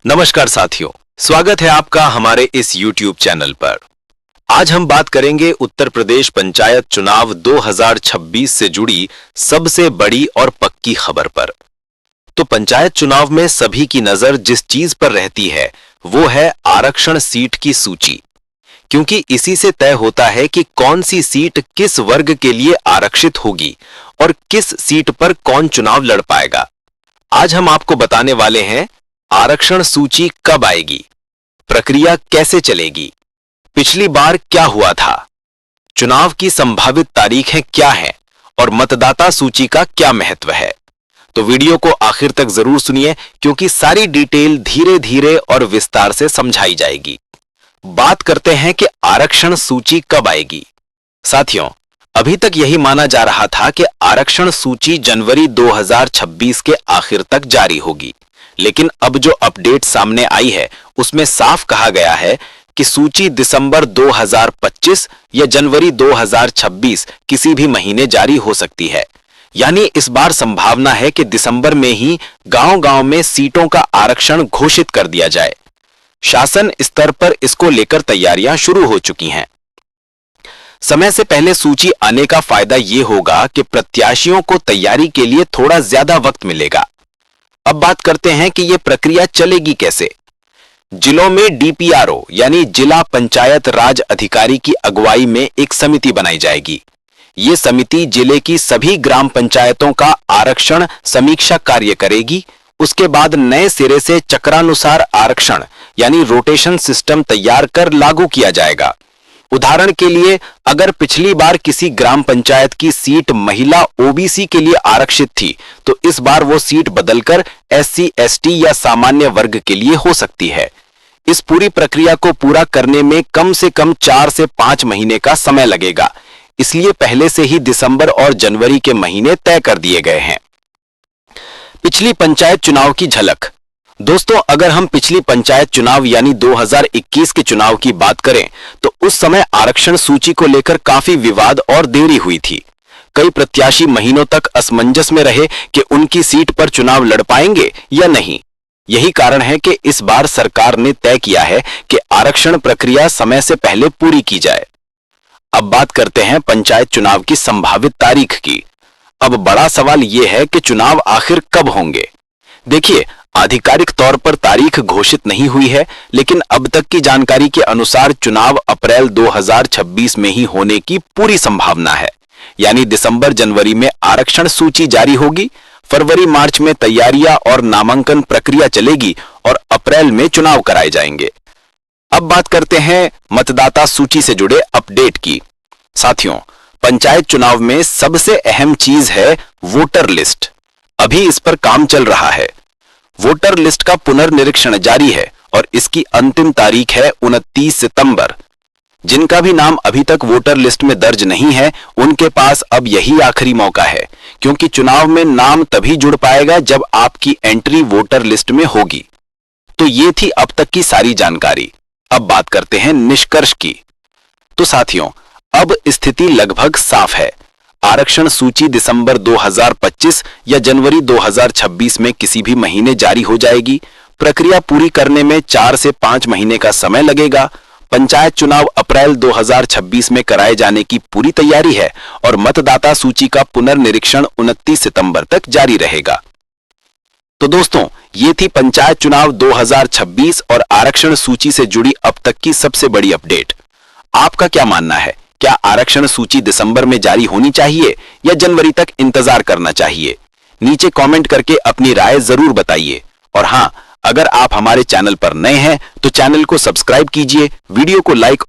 नमस्कार साथियों, स्वागत है आपका हमारे इस YouTube चैनल पर। आज हम बात करेंगे उत्तर प्रदेश पंचायत चुनाव 2026 से जुड़ी सबसे बड़ी और पक्की खबर पर। तो पंचायत चुनाव में सभी की नजर जिस चीज पर रहती है वो है आरक्षण सीट की सूची, क्योंकि इसी से तय होता है कि कौन सी सीट किस वर्ग के लिए आरक्षित होगी और किस सीट पर कौन चुनाव लड़ पाएगा। आज हम आपको बताने वाले हैं आरक्षण सूची कब आएगी, प्रक्रिया कैसे चलेगी, पिछली बार क्या हुआ था, चुनाव की संभावित तारीखें क्या हैं और मतदाता सूची का क्या महत्व है। तो वीडियो को आखिर तक जरूर सुनिए, क्योंकि सारी डिटेल धीरे धीरे और विस्तार से समझाई जाएगी। बात करते हैं कि आरक्षण सूची कब आएगी। साथियों, अभी तक यही माना जा रहा था कि आरक्षण सूची जनवरी 2026 के आखिर तक जारी होगी, लेकिन अब जो अपडेट सामने आई है उसमें साफ कहा गया है कि सूची दिसंबर 2025 या जनवरी 2026 किसी भी महीने जारी हो सकती है। यानी इस बार संभावना है कि दिसंबर में ही गांव-गांव में सीटों का आरक्षण घोषित कर दिया जाए। शासन स्तर पर इसको लेकर तैयारियां शुरू हो चुकी हैं। समय से पहले सूची आने का फायदा यह होगा कि प्रत्याशियों को तैयारी के लिए थोड़ा ज्यादा वक्त मिलेगा। अब बात करते हैं कि यह प्रक्रिया चलेगी कैसे। जिलों में डीपीआरओ यानी जिला पंचायत राज अधिकारी की अगुवाई में एक समिति बनाई जाएगी। यह समिति जिले की सभी ग्राम पंचायतों का आरक्षण समीक्षा कार्य करेगी। उसके बाद नए सिरे से चक्रानुसार आरक्षण यानी रोटेशन सिस्टम तैयार कर लागू किया जाएगा। उदाहरण के लिए, अगर पिछली बार किसी ग्राम पंचायत की सीट महिला ओबीसी के लिए आरक्षित थी, तो इस बार वो सीट बदलकर एससी, एसटी या सामान्य वर्ग के लिए हो सकती है। इस पूरी प्रक्रिया को पूरा करने में कम से कम 4 से 5 महीने का समय लगेगा। इसलिए पहले से ही दिसंबर और जनवरी के महीने तय कर दिए गए हैं। पिछली पंचायत चुनाव की झलक। दोस्तों, अगर हम पिछली पंचायत चुनाव यानी 2021 के चुनाव की बात करें तो उस समय आरक्षण सूची को लेकर काफी विवाद और देरी हुई थी। कई प्रत्याशी महीनों तक असमंजस में रहे कि उनकी सीट पर चुनाव लड़ पाएंगे या नहीं। यही कारण है कि इस बार सरकार ने तय किया है कि आरक्षण प्रक्रिया समय से पहले पूरी की जाए। अब बात करते हैं पंचायत चुनाव की संभावित तारीख की। अब बड़ा सवाल यह है कि चुनाव आखिर कब होंगे। देखिए, आधिकारिक तौर पर तारीख घोषित नहीं हुई है, लेकिन अब तक की जानकारी के अनुसार चुनाव अप्रैल 2026 में ही होने की पूरी संभावना है। यानी दिसंबर जनवरी में आरक्षण सूची जारी होगी, फरवरी मार्च में तैयारियां और नामांकन प्रक्रिया चलेगी और अप्रैल में चुनाव कराए जाएंगे। अब बात करते हैं मतदाता सूची से जुड़े अपडेट की। साथियों, पंचायत चुनाव में सबसे अहम चीज है वोटर लिस्ट। अभी इस पर काम चल रहा है। वोटर लिस्ट का पुनर्निरीक्षण जारी है और इसकी अंतिम तारीख है 29 सितंबर। जिनका भी नाम अभी तक वोटर लिस्ट में दर्ज नहीं है, उनके पास अब यही आखिरी मौका है, क्योंकि चुनाव में नाम तभी जुड़ पाएगा जब आपकी एंट्री वोटर लिस्ट में होगी। तो ये थी अब तक की सारी जानकारी। अब बात करते हैं निष्कर्ष की। तो साथियों, अब स्थिति लगभग साफ है। आरक्षण सूची दिसंबर 2025 या जनवरी 2026 में किसी भी महीने जारी हो जाएगी। प्रक्रिया पूरी करने में 4 से 5 महीने का समय लगेगा। पंचायत चुनाव अप्रैल 2026 में कराए जाने की पूरी तैयारी है और मतदाता सूची का पुनर्निरीक्षण 29 सितंबर तक जारी रहेगा। तो दोस्तों, ये थी पंचायत चुनाव 2026 और आरक्षण सूची से जुड़ी अब तक की सबसे बड़ी अपडेट। आपका क्या मानना है? क्या आरक्षण सूची दिसंबर में जारी होनी चाहिए या जनवरी तक इंतजार करना चाहिए? नीचे कमेंट करके अपनी राय जरूर बताइए। और हां, अगर आप हमारे चैनल पर नए हैं तो चैनल को सब्सक्राइब कीजिए, वीडियो को लाइक